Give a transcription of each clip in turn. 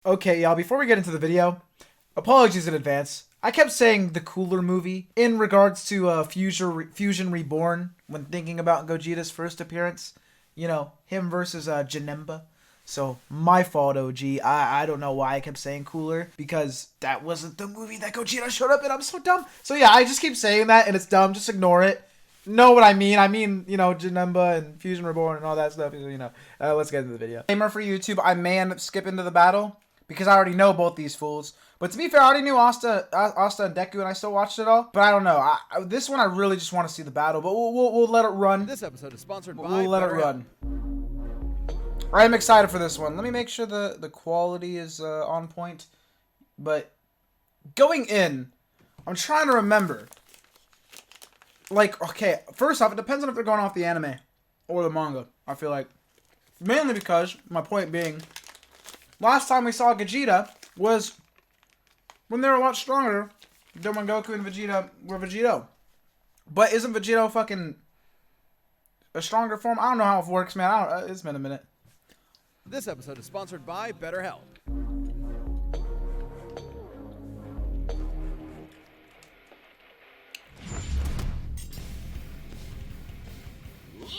Okay, y'all, before we get into the video, apologies in advance. I kept saying the cooler movie in regards to Fusion Reborn when thinking about Gogeta's first appearance. You know, him versus Janemba. So, my fault, OG. I don't know why I kept saying cooler, because that wasn't the movie that Gogeta showed up in. I'm so dumb. So yeah, I just keep saying that, and it's dumb. Just ignore it. Know what I mean? I mean, you know, Janemba and Fusion Reborn and all that stuff. You know, let's get into the video. Disclaimer for YouTube, I may end up skipping to the battle, because I already know both these fools. But to be fair, I already knew Asta and Deku, and I still watched it all. But I don't know. This one, I really just want to see the battle. But we'll let it run. This episode is sponsored by We'll let it run. I am excited for this one. Let me make sure the quality is on point. But going in, I'm trying to remember. Like, okay, first off, it depends on if they're going off the anime or the manga, I feel like. Mainly because, my point being, last time we saw Gogeta was when they were a lot stronger than when Goku and Vegeta were Vegito. But isn't Vegito fucking a stronger form? I don't know how it works, man. It's been a minute. This episode is sponsored by BetterHelp.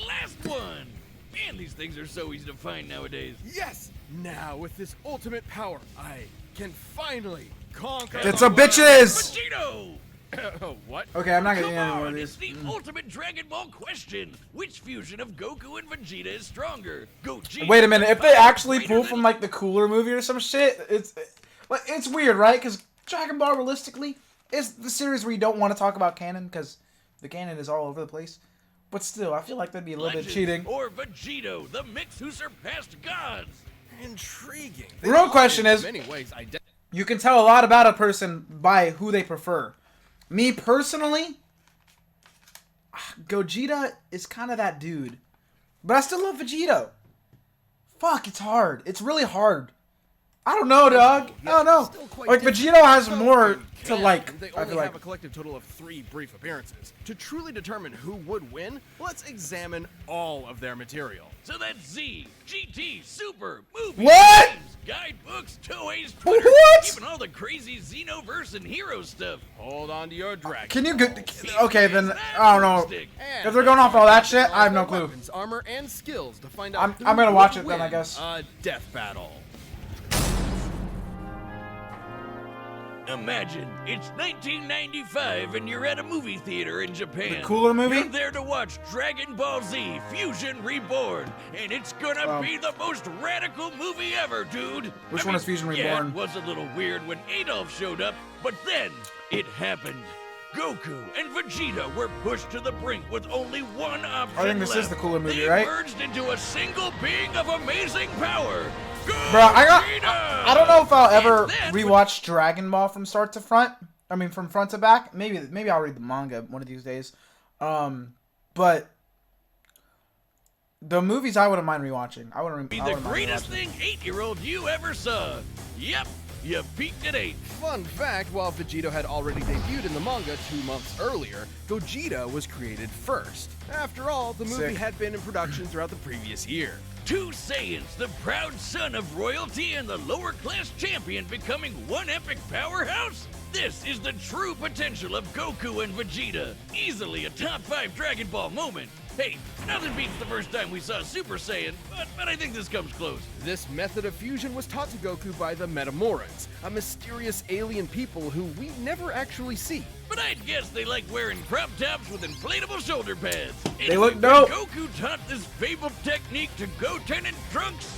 Last one! Man, these things are so easy to find nowadays. Yes! Now, with this ultimate power, I can finally conquer... It's a bitches! Vegito! What? Okay, I'm not Come getting into one on, of it's these. the ultimate Dragon Ball question. Which fusion of Goku and Vegeta is stronger? Gogeta Wait a minute, if they actually greater pull than- from like the cooler movie or some shit, it's weird, right? Because Dragon Ball, realistically, is the series where you don't want to talk about canon, because the canon is all over the place. But still, I feel like that'd be a little bit Legends cheating. Or Vegito, the mix who surpassed gods. Intriguing. The real question is, In many ways, you can tell a lot about a person by who they prefer. Me personally, Gogeta is kind of that dude. But I still love Vegito. Fuck, it's hard. It's really hard. I don't know, dog. I don't know. Like, Vegito has more to like, They I only feel like. have a collective total of 3 brief appearances. To truly determine who would win, let's examine all of their material. So that's Z, GT, Super, movies, What? games, guidebooks, toys, Twitter, What? even all the crazy Xenoverse and hero stuff. Hold on to your dragon. Can you get... Okay, then, I don't know. And If they're going off all that shit, I have no clue. weapons, armor, and skills to find out I'm gonna who watch would it then, I win guess. A death battle. Imagine, it's 1995 and you're at a movie theater in Japan. The cooler movie? You're there to watch Dragon Ball Z Fusion Reborn, and it's gonna be the most radical movie ever, dude. Which one is Fusion Yeah, Reborn? it was a little weird when Adolf showed up, but then it happened. Goku and Vegeta were pushed to the brink with only one option I think this is left. the cooler movie, they right? merged into a single being of amazing power. Bro, I don't know if I'll ever And then- rewatch Dragon Ball from start to front. I mean, from front to back. Maybe I'll read the manga one of these days. But the movies I wouldn't mind rewatching. I wouldn't Be I the wouldn't mind greatest rewatching. thing 8-year-old you ever saw. Yep, you peaked at 8. Fun fact, while Vegito had already debuted in the manga 2 months earlier, Gogeta was created first. After all, the movie Sick. had been in production throughout the previous year. Two Saiyans, the proud son of royalty and the lower class champion becoming one epic powerhouse? This is the true potential of Goku and Vegeta. Easily a top 5 Dragon Ball moment. Hey, nothing beats the first time we saw Super Saiyan, but I think this comes close. This method of fusion was taught to Goku by the Metamorans, a mysterious alien people who we never actually see. But I'd guess they like wearing crop tops with inflatable shoulder pads. They look When dope. Goku taught this fabled technique to Goten and Trunks,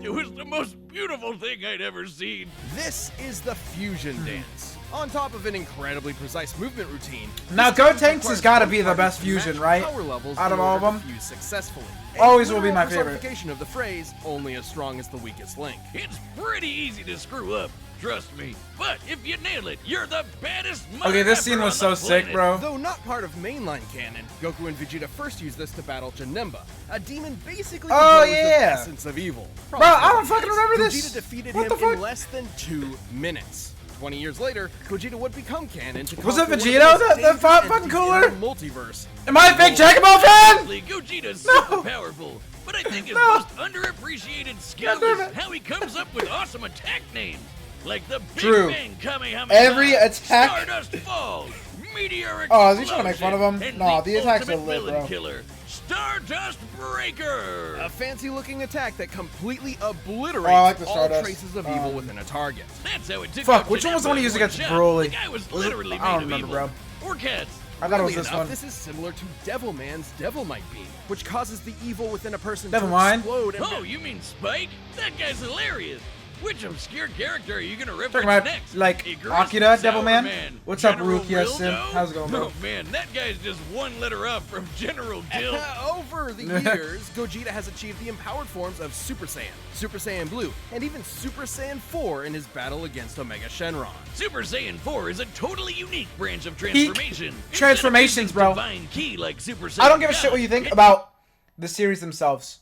it was the most beautiful thing I'd ever seen. This is the fusion dance. On top of an incredibly precise movement routine, Now, this dance Gotenks has requires got to both be the parties best to fusion, match right? power levels Out in of all of order to them? fuse successfully. Always A will be my literal favorite. personification of the phrase, only as strong as the weakest link. It's pretty easy to screw up, trust me. But if you nail it, you're the baddest mother Okay, this effer scene was on so the sick, planet. bro. Though not part of mainline canon, Goku and Vegeta first used this to battle Janemba, a demon basically Oh, composed of yeah. the essence of evil. Bro, I don't fucking remember Vegeta this. defeated What him the fuck? in less than 2 minutes. 20 years later, Gogeta would become canon to Was it conquer Vegito one of the most that fought dangerous fucking entities cooler? in the multiverse. Am I a big Dragon Ball fan? Honestly, Gogeta's No. super powerful, but I think his No. most underappreciated skill God damn is it. how he comes up with awesome attack names. Like the Big True. Bang Kamehameha, Every attack- Stardust Falls, Meteor Oh, is he trying to make fun of him? Explosion, No, and the attacks are ultimate lit, villain bro. killer, Stardust Breaker. A fancy-looking attack that completely obliterates Oh, I like the all Stardust. traces of evil within a target. That's how it took Fuck, out which one was the one he used Janemba against in Broly? one shot. The guy was Was it- literally I don't made of remember, evil. Or cats. I thought it was Weirdly this enough, one. this is similar to Devilman's Devilmight Beam, which causes the evil within a person Devilmind? to explode and Oh, you mean Spike? That guy's hilarious. Which obscure character are you gonna reference Talking about, next? like, Icarus, Akira, Sour Devilman? Man, What's up, General Rukia Rildo? Sim? How's it going, bro? Oh man, that guy's just one letter up from General Dill. Over the years, Gogeta has achieved the empowered forms of Super Saiyan, Super Saiyan Blue, and even Super Saiyan 4 in his battle against Omega Shenron. Super Saiyan 4 is a totally unique branch of transformation. Instead of transformations, using bro. Divine Ki like Super Saiyan I don't give a God, shit what you think it- about the series themselves,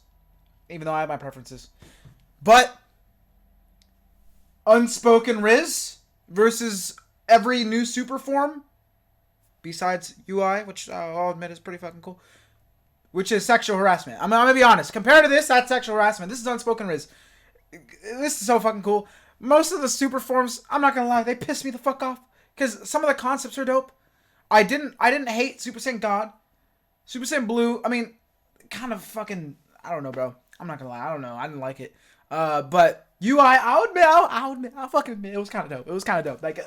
even though I have my preferences. But Unspoken Riz versus every new super form, besides UI, which I'll admit is pretty fucking cool, which is sexual harassment. I'm gonna be honest. Compared to this, that's sexual harassment. This is Unspoken Riz. This is so fucking cool. Most of the super forms, I'm not gonna lie, they piss me the fuck off because some of the concepts are dope. I didn't hate Super Saiyan God, Super Saiyan Blue. I mean, kind of fucking, I don't know, bro. I'm not gonna lie, I don't know. I didn't like it. But UI, I'll fucking admit, it was kind of dope. It was kind of dope. Like,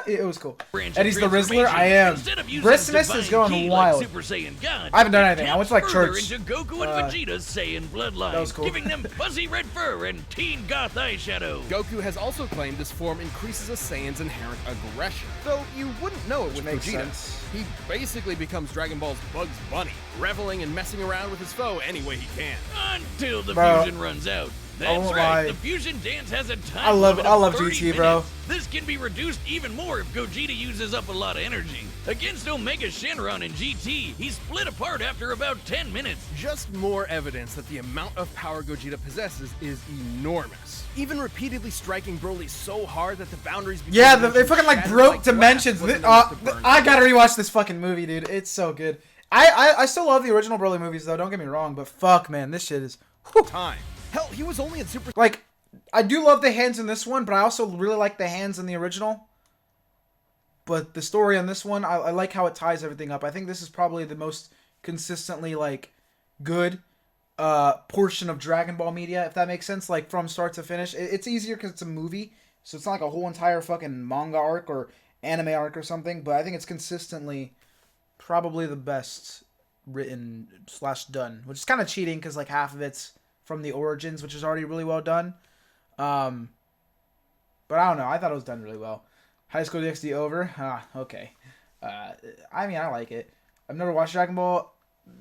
it was cool. branch Eddie's of the Rizzler. I am. Instead of using Bristness Divine is going Ki wild. Like Super Saiyan God, I haven't done it anything. I went to, like, taps further church. into Goku and Vegeta's Saiyan bloodline, That was cool. giving them fuzzy red fur and teen goth eyeshadow. Goku has also claimed this form increases a Saiyan's inherent aggression, though you wouldn't know it with makes Gogeta. sense. He basically becomes Dragon Ball's Bugs Bunny, reveling and messing around with his foe any way he can. Until the Bro, fusion runs out. I That's won't right, lie. the fusion dance has a time I love limit of 30 GT, bro. minutes. This can be reduced even more if Gogeta uses up a lot of energy. Against Omega Shenron in GT, he split apart after about 10 minutes. Just more evidence that the amount of power Gogeta possesses is enormous. Even repeatedly striking Broly so hard that the boundaries between Yeah, they dimensions fucking like shattered broke like dimensions. glass wasn't enough to burn I Gogeta. gotta rewatch this fucking movie, dude. It's so good. I still love the original Broly movies though. Don't get me wrong, but fuck, man, this shit is. Whew. Time. Hell, he was only in Super. Like, I do love the hands in this one, but I also really like the hands in the original. But the story on this one, I like how it ties everything up. I think this is probably the most consistently like good portion of Dragon Ball media, if that makes sense. Like from start to finish, it's easier because it's a movie, so it's not like a whole entire fucking manga arc or anime arc or something. But I think it's consistently probably the best written / done, which is kind of cheating because like half of it's from the origins, which is already really well done. But I don't know. I thought it was done really well. High School DxD over? Okay. I mean, I like it. I've never watched Dragon Ball.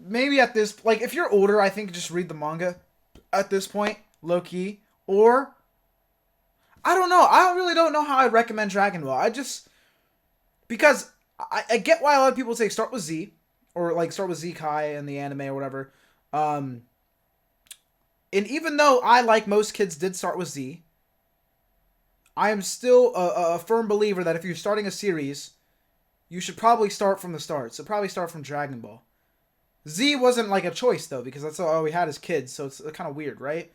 Maybe at this, like, if you're older, I think just read the manga at this point, low key. Or, I don't know. I really don't know how I'd recommend Dragon Ball. Because I get why a lot of people say start with Z, or like start with Z Kai and the anime or whatever. And even though I, like most kids, did start with Z, I am still a firm believer that if you're starting a series, you should probably start from the start. So probably start from Dragon Ball. Z wasn't like a choice though, because that's all we had as kids, so it's kind of weird, right?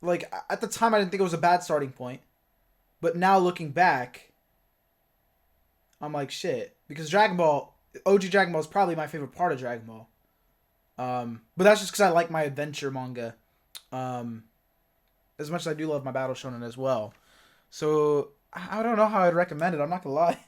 Like, at the time I didn't think it was a bad starting point. But now looking back, I'm like, shit. Because Dragon Ball, OG Dragon Ball is probably my favorite part of Dragon Ball. But that's just because I like my adventure manga. As much as I do love my Battle Shonen as well. So, I don't know how I'd recommend it. I'm not gonna lie.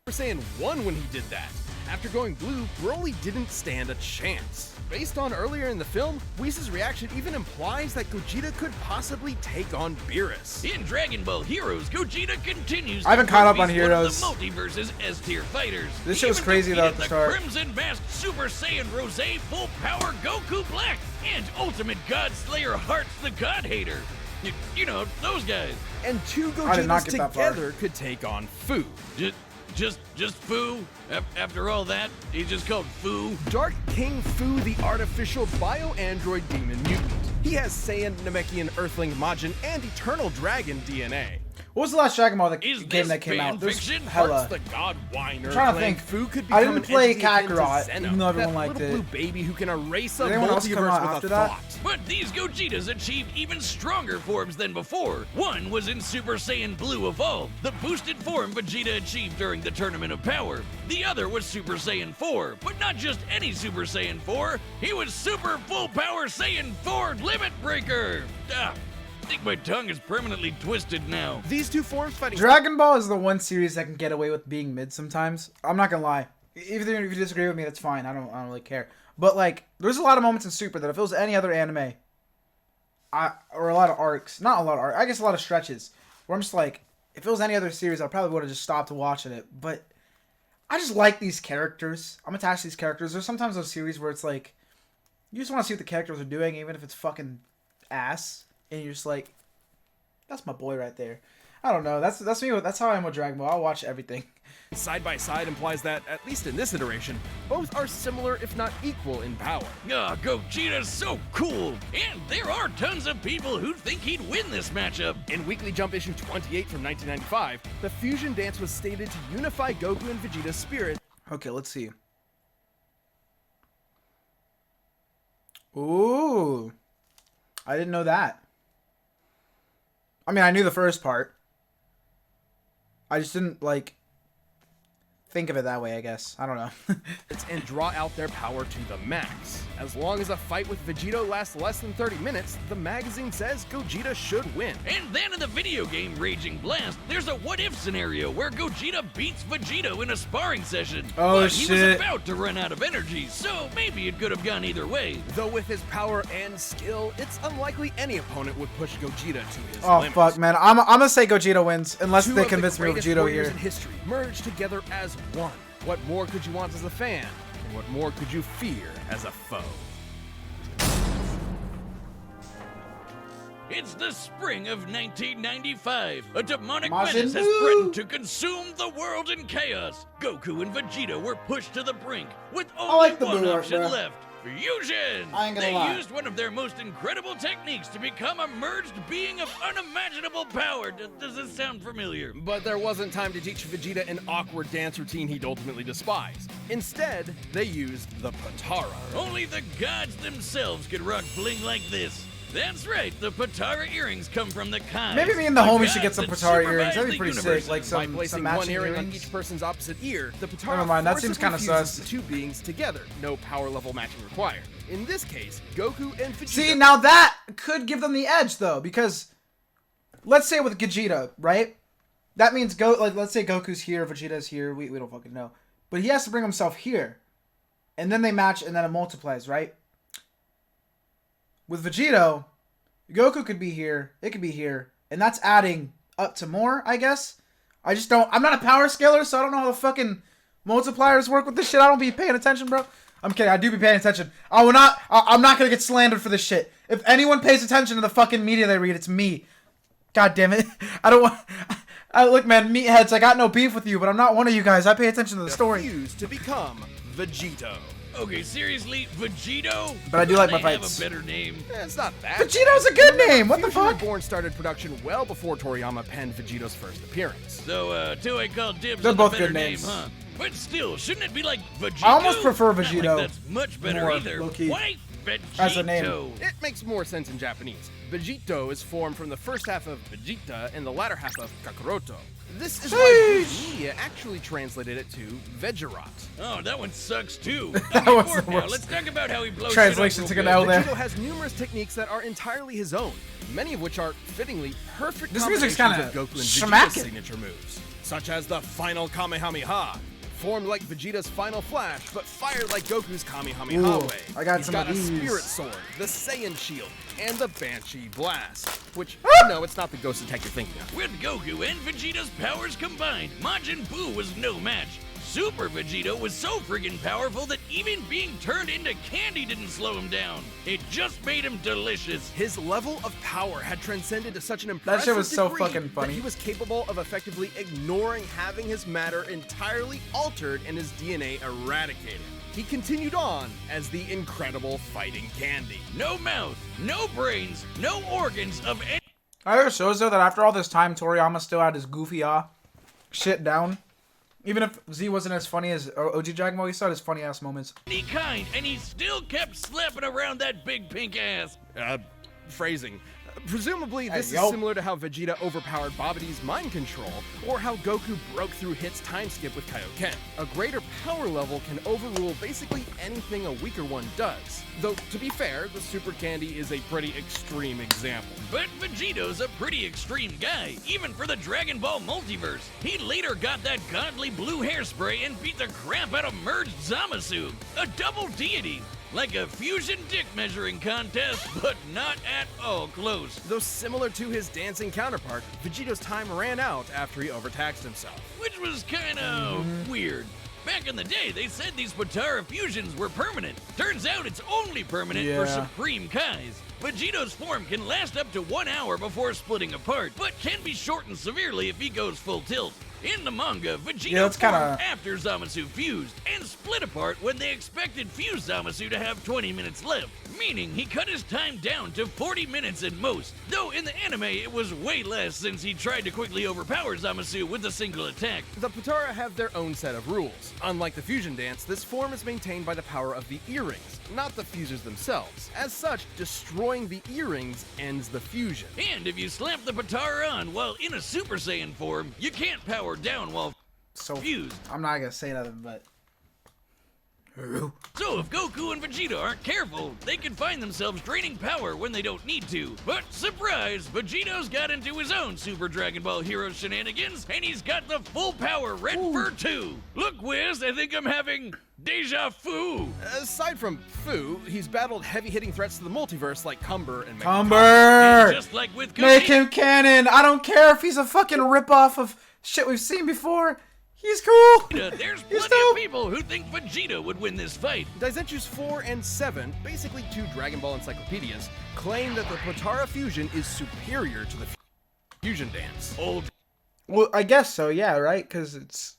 Super Saiyan 1 when he did that. After going blue, Broly didn't stand a chance. Based on earlier in the film, Whis' reaction even implies that Gogeta could possibly take on Beerus. In Dragon Ball Heroes, Gogeta continues I haven't to caught up be on one Heroes. of the multiverse's S-tier fighters. This shit was Even crazy, though, at defeated the start. Crimson Masked Super Saiyan Rose Full Power Goku Black and Ultimate God Slayer Hearts the God Hater. You know, those guys. And two I did not Gogetas get that far. together could take on Fu. Just Fu? After all that, he's just called Fu? Dark King Fu, the artificial bio-android demon mutant. He has Saiyan, Namekian, Earthling, Majin, and Eternal Dragon DNA. What was the last Dragon Ball Is game this that came out? There's fanfiction? hella. The God Whiner. I'm trying to playing think. Fu could I become didn't an play entity akin to Kakarot, Zeno, even though everyone that liked little it. blue baby who can erase a Did anyone else come multiverse out with after a that? thought. But these Gogetas achieved even stronger forms than before. One was in Super Saiyan Blue Evolved, the boosted form Vegeta achieved during the Tournament of Power. The other was Super Saiyan 4, but not just any Super Saiyan 4. He was Super Full Power Saiyan 4 Limit Breaker. I think my tongue is permanently twisted now. These two forms fighting. Dragon Ball is the one series that can get away with being mid sometimes. I'm not gonna lie. Even if you disagree with me, that's fine. I don't really care. But like, there's a lot of moments in Super that if it was any other anime, or a lot of arcs, not a lot of arcs, I guess a lot of stretches, where I'm just like, if it was any other series, I probably would have just stopped watching it. But I just like these characters. I'm attached to these characters. There's sometimes those series where it's like, you just want to see what the characters are doing, even if it's fucking ass. And you're just like, that's my boy right there. I don't know. That's me. That's how I am with Dragon Ball. I'll watch everything. Side by side implies that, at least in this iteration, both are similar if not equal in power. Gogeta's so cool. And there are tons of people who think he'd win this matchup. In Weekly Jump issue 28 from 1995, the fusion dance was stated to unify Goku and Vegeta's spirit. Okay, let's see. Ooh. I didn't know that. I mean, I knew the first part. I just didn't, like, think of it that way, I guess. I don't know. And draw out their power to the max. As long as a fight with Vegito lasts less than 30 minutes, the magazine says Gogeta should win. And then in the video game Raging Blast, there's a what-if scenario where Gogeta beats Vegito in a sparring session. Oh, but he was shit. about to run out of energy, so maybe it could have gone either way. Though with his power and skill, it's unlikely any opponent would push Gogeta to his Oh, limits. fuck, man. I'm gonna say Gogeta wins, unless Two they of the convince me of greatest Vegito warriors here. in history merge together as one. What more could you want as a fan? And what more could you fear as a foe? It's the spring of 1995. A demonic Majin menace has Buu. threatened to consume the world in chaos. Goku and Vegeta were pushed to the brink, with only like the one Buu art, option bruh. left. Fusion! I ain't gonna They lie. used one of their most incredible techniques to become a merged being of unimaginable power. Does this sound familiar? But there wasn't time to teach Vegeta an awkward dance routine he'd ultimately despise. Instead, they used the Patara. Only the gods themselves could rock bling like this. That's right, the Patara earrings come from the Kai. Maybe me and the homies should get gods some that Patara earrings. supervise That'd be the pretty universe. sick. Like By some placing one matching earring on earrings. each person's opposite ear, the Patara Never mind, that forcibly seems kinda fuses sus. the two beings together. No power level matching required. In this case, Goku and Vegeta. See, now that could give them the edge, though, because let's say with Gogeta, right? That means let's say Goku's here, Vegeta's here. We don't fucking know, but he has to bring himself here, and then they match, and then it multiplies, right? With Vegito, Goku could be here, it could be here, and that's adding up to more, I guess. I just don't. I'm not a power scaler, so I don't know how the fucking multipliers work with this shit. I don't be paying attention, bro. I'm kidding. I do be paying attention. I will not. I'm not gonna get slandered for this shit. If anyone pays attention to the fucking media they read, it's me. God damn it. I don't want. Look, man, meatheads. I got no beef with you, but I'm not one of you guys. I pay attention to the story. Fused to become Vegito. Okay, seriously, Vegito? But I do like my They fights. have a better name. It's not that. Vegito's a good name. What the Fusion fuck? Reborn started production well before Toriyama penned Vegito's first appearance. So, Toei called dibs They're on both the better good name, names. huh? But still, shouldn't it be like Vegito? I almost prefer Not like Vegito that's much better more, either. low-key, Why Vegito? as a name. It makes more sense in Japanese. Vegito is formed from the first half of Vegeta and the latter half of Kakaroto. This is why Sheesh. media actually translated it to Vegerot. Oh, that one sucks too. That Okay, was Ford the now, worst. let's talk about how he blows Translation shit took up an real L good. there. Vegito has numerous techniques that are entirely his own, many of which are fittingly perfect This music's combinations kinda of Goku and schmackin'. Vegeta's signature moves, such as the final Kamehameha, formed like Vegeta's final flash, but fired like Goku's Kamehameha Ooh, way. I got He's some got of a these. Spirit Sword, the Saiyan Shield, and the Banshee Blast, which, Ah! no, it's not the ghost attack you're thinking of. With Goku and Vegeta's powers combined, Majin Buu was no match. Super Vegito was so friggin' powerful that even being turned into candy didn't slow him down. It just made him delicious. His level of power had transcended to such an impressive shit was so degree fucking funny. that he was capable of effectively ignoring having his matter entirely altered and his DNA eradicated. he continued on as the incredible fighting candy. No mouth, no brains, no organs of any. I just shows though that after all this time, Toriyama still had his goofy shit down. Even if Z wasn't as funny as OG Dragon Ball, he still had his funny ass moments. Any kind, and he still kept slapping around that big pink ass. Phrasing. Presumably, this Hey, is yo. similar to how Vegeta overpowered Babidi's mind control, or how Goku broke through Hit's time skip with Kaioken. A greater power level can overrule basically anything a weaker one does. Though, to be fair, the Super Candy is a pretty extreme example. But Vegito's a pretty extreme guy, even for the Dragon Ball multiverse. He later got that godly blue hairspray and beat the crap out of merged Zamasu, a double deity. Like a fusion dick measuring contest, but not at all close. Though similar to his dancing counterpart, Vegito's time ran out after he overtaxed himself. Which was kinda weird. Back in the day, they said these Potara fusions were permanent. Turns out it's only permanent for Yeah. Supreme Kais. Vegito's form can last up to 1 hour before splitting apart, but can be shortened severely if he goes full tilt. In the manga, Vegito Yeah, that's formed kinda- after Zamasu fused, and split apart when they expected fused Zamasu to have 20 minutes left, meaning he cut his time down to 40 minutes at most, though in the anime it was way less since he tried to quickly overpower Zamasu with a single attack. The Potara have their own set of rules. Unlike the fusion dance, this form is maintained by the power of the earrings, not the fusers themselves. As such, destroying the earrings ends the fusion. And if you slap the Potara on while in a Super Saiyan form, you can't power down while So fused. I'm not gonna say nothing, but. So if Goku and Vegeta aren't careful, they can find themselves draining power when they don't need to. But surprise, Vegito's got into his own Super Dragon Ball Hero shenanigans, and he's got the full power Red Fur 2. Look, Wiz, I think I'm having deja vu. Aside from Fu, he's battled heavy-hitting threats to the multiverse like Cumber and Mecha. And Cumber! just like with Make Gogeta, him canon! I don't care if he's a fucking ripoff of shit we've seen before. He's cool! there's He's plenty dope. of people who think Vegeta would win this fight. Daizenshus 4 and 7, basically two Dragon Ball encyclopedias, claim that the Potara fusion is superior to the fusion dance. Old Well, I guess so, yeah, right? Because it's.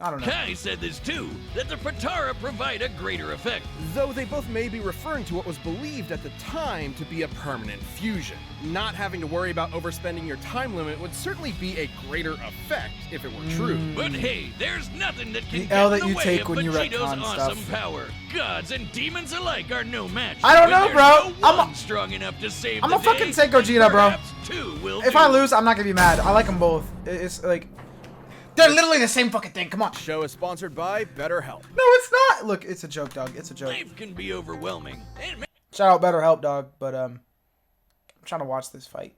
I don't know. Kai said this too, that the Potara provide a greater effect. Though they both may be referring to what was believed at the time to be a permanent fusion. Not having to worry about overspending your time limit would certainly be a greater effect if it were true. But hey, there's nothing that can The get L in that the you way take of when you Vegito's retcon awesome stuff. power. Gods and demons alike are no match. I don't When know, there's bro. No I'm one strong enough to save I'ma the fucking day, say Gogeta, bro. perhaps two will If do. I lose, I'm not gonna be mad. I like them both. It's like. They're literally the same fucking thing. Come on. Show is sponsored by BetterHelp. No, it's not. Look, it's a joke, dog. It's a joke. Life can be overwhelming. And Shout out BetterHelp, dog. But I'm trying to watch this fight.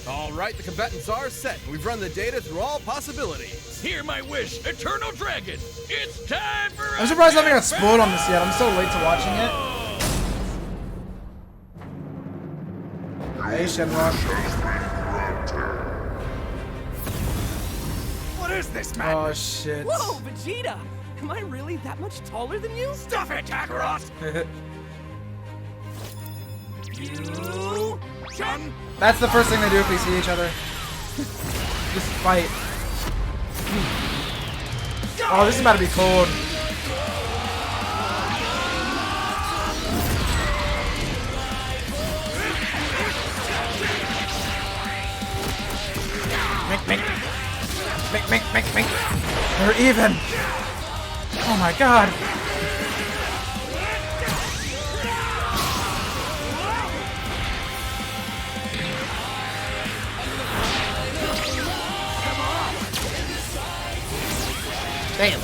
All right, the combatants are set. We've run the data through all possibilities. hear my wish, Eternal Dragon. It's time for. I'm surprised I haven't got spoiled on this yet. I'm so late to watching it. Hey, Shenron. What is this Oh madness? shit. Whoa, Vegeta! Am I really that much taller than you? Stuff it, Kakarot! You can That's the first thing they do if they see each other. Just fight. Oh, this is about to be cold. Mink. They're even. Oh my god. Damn.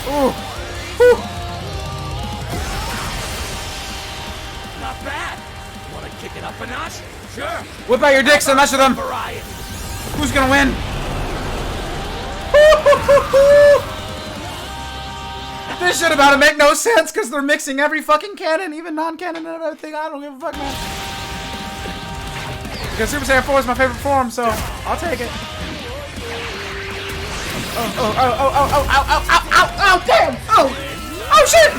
Ooh. Whew. not bad. Wanna kick it up a notch? Sure. Whip out your dicks and measure them. Variety. Who's gonna win? This shit about to make no sense because they're mixing every fucking canon, even non-canon and everything. I don't give a fuck, man. Because Super Saiyan 4 is my favorite form, so I'll take it. Oh, damn! Oh, shit!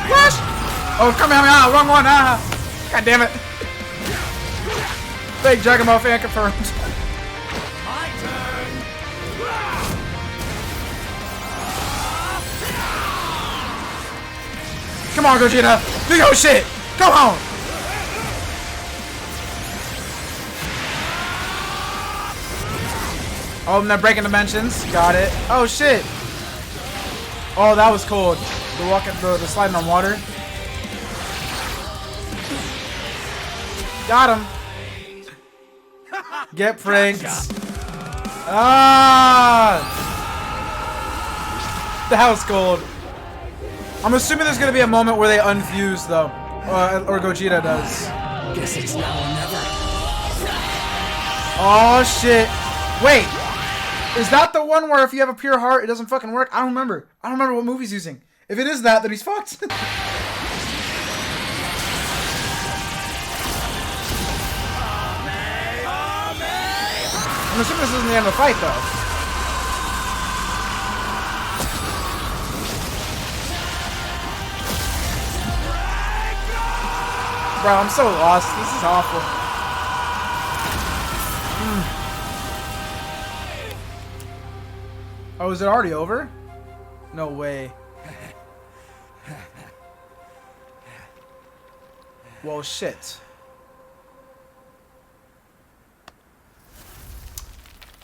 Flash! Oh, come here, wrong one, God damn it. Fake Dragon Ball fan confirmed. My turn. Come on, Gogeta. Do your shit. Come on. Oh, and they're breaking dimensions. Got it. Oh, shit. Oh, that was cool. The sliding on water. Got him. Get pranked. Ah! That was cold. I'm assuming there's gonna be a moment where they unfuse though, or Gogeta does. Guess it's now or never. Oh shit! Wait, is that the one where if you have a pure heart, it doesn't fucking work? I don't remember. I don't remember what movie he's using. If it is that, then he's fucked. I'm assuming this isn't the end of the fight, though. Bro, I'm so lost. This is awful. Oh, is it already over? No way. Well, shit.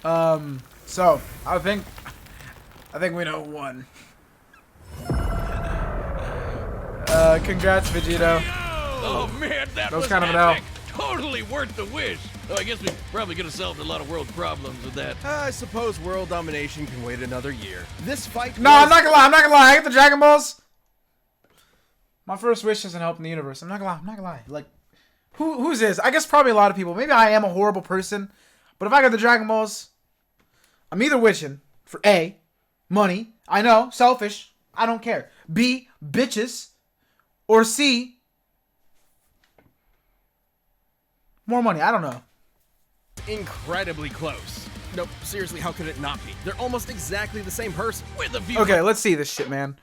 So I think we know who won. Congrats, Vegito. Oh man, that was kind of an epic. Totally worth the wish. Oh, I guess we probably could have solved a lot of world problems with that. I suppose world domination can wait another year. This fight. No, I'm not gonna lie. I'm not gonna lie. I get the Dragon Balls. My first wish isn't helping the universe. I'm not gonna lie. Like, who's this? I guess probably a lot of people. Maybe I am a horrible person, but if I got the Dragon Balls, I'm either wishing for A, money. I know, selfish. I don't care. B, bitches, or C, more money. I don't know. Incredibly close. No, seriously, how could it not be? They're almost exactly the same person. With a few Okay, let's see this shit, man.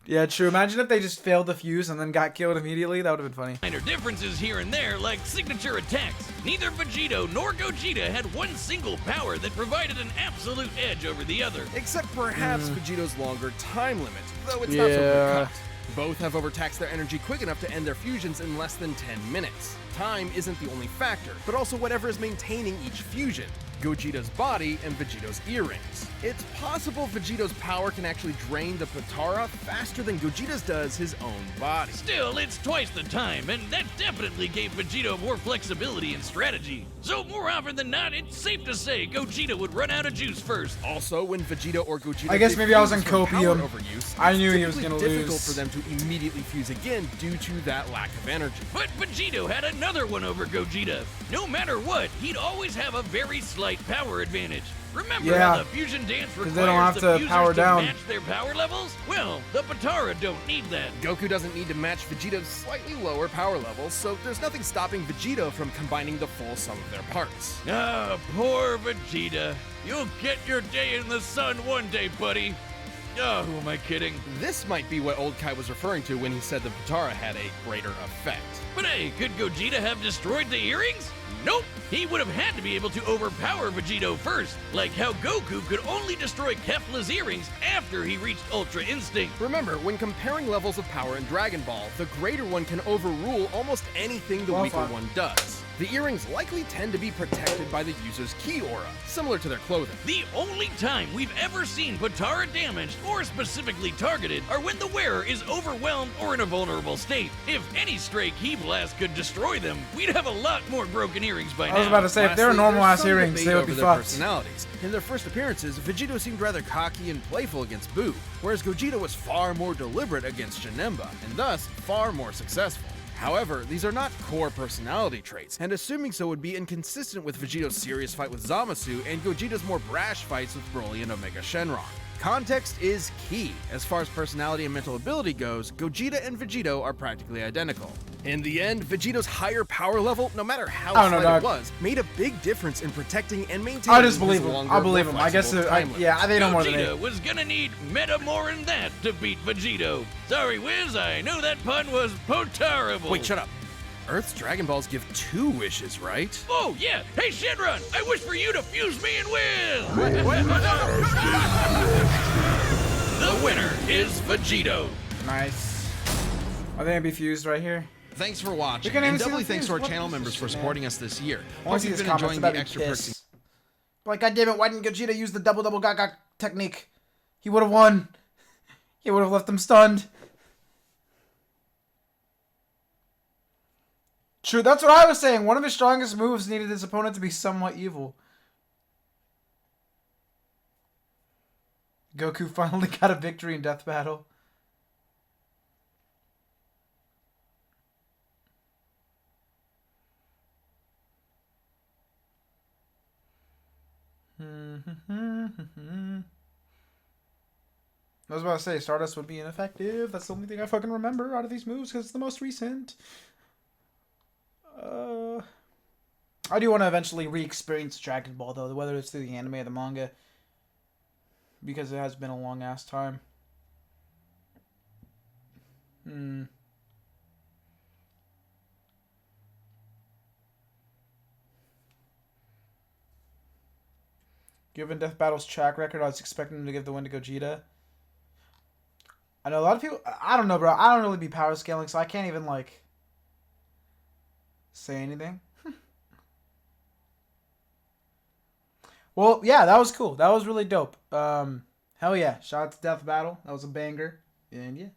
Yeah, true. Imagine if they just failed the fuse and then got killed immediately. That would have been funny. minor differences here and there, like signature attacks. Neither Vegito nor Gogeta had one single power that provided an absolute edge over the other. Except perhaps Vegito's longer time limit, though it's not so clear cut. Both have overtaxed their energy quick enough to end their fusions in less than 10 minutes. Time isn't the only factor, but also whatever is maintaining each fusion. Gogeta's body and Vegito's earrings. It's possible Vegito's power can actually drain the Potara faster than Gogeta's does his own body. Still, it's twice the time, and that definitely gave Vegito more flexibility and strategy. So more often than not, it's safe to say Gogeta would run out of juice first. Also, when Vegeta or Gogeta I guess maybe I was in defuse from power copium. overuse, I knew it's he was typically gonna difficult lose. for them to immediately fuse again due to that lack of energy. But Vegito had another one over Gogeta. No matter what, he'd always have a very slight power advantage. Remember how the fusion dance requires they don't have the to fusers power to down. match their power levels? Well, the Potara don't need that. Goku doesn't need to match Vegeta's slightly lower power levels, so there's nothing stopping Vegito from combining the full sum of their parts. Ah, poor Vegeta. You'll get your day in the sun one day, buddy. Oh, who am I kidding? This might be what Old Kai was referring to when he said the Potara had a greater effect. But hey, could Gogeta have destroyed the earrings? Nope! He would have had to be able to overpower Vegito first, like how Goku could only destroy Kefla's earrings after he reached Ultra Instinct. Remember, when comparing levels of power in Dragon Ball, the greater one can overrule almost anything the weaker one does. The earrings likely tend to be protected by the user's ki aura, similar to their clothing. The only time we've ever seen Potara damaged or specifically targeted are when the wearer is overwhelmed or in a vulnerable state. If any stray ki blast could destroy them, we'd have a lot more broken earrings by now. I was about to say, if they were Lastly, normal there's ass some earrings, debate they would over be their fucked. personalities. In their first appearances, Vegito seemed rather cocky and playful against Buu, whereas Gogeta was far more deliberate against Janemba, and thus far more successful. However, these are not core personality traits, and assuming so would be inconsistent with Vegito's serious fight with Zamasu and Gogeta's more brash fights with Broly and Omega Shenron. Context is key. As far as personality and mental ability goes, Gogeta and Vegito are practically identical. In the end, Vegito's higher power level, no matter how I don't know, slight dog. it was, made a big difference in protecting and maintaining I just believe his him. longer, I believe more him. I guess, flexible time limits. yeah, they know more than Gogeta me. was gonna need meta more than that to beat Vegito. Sorry, Wiz, I know that pun was potterrible. Wait, shut up. Earth's Dragon Balls give 2 wishes, right? Oh, yeah. Hey, Shenron, I wish for you to fuse me and win. The winner is Vegito. Nice. Are they gonna be fused right here? Thanks for watching, We can't even and see doubly the thanks views. to our What channel is members this for shit, supporting man? us this year. I want Hope to see you've his been comments. enjoying About the to extra be perks. pissed. Like, God damn it, why didn't Gogeta use the double gaga technique? He would have won. He would have left them stunned. True, that's what I was saying. One of his strongest moves needed his opponent to be somewhat evil. Goku finally got a victory in Death Battle. I was about to say Stardust would be ineffective. That's the only thing I fucking remember out of these moves because it's the most recent. I do want to eventually re-experience Dragon Ball though, whether it's through the anime or the manga, because it has been a long ass time. Given Death Battle's track record, I was expecting him to give the win to Gogeta. I know a lot of people. I don't know, bro. I don't really be power scaling, so I can't even like say anything. Well, yeah, that was cool. That was really dope. Hell yeah! Shout out to Death Battle. That was a banger, and yeah.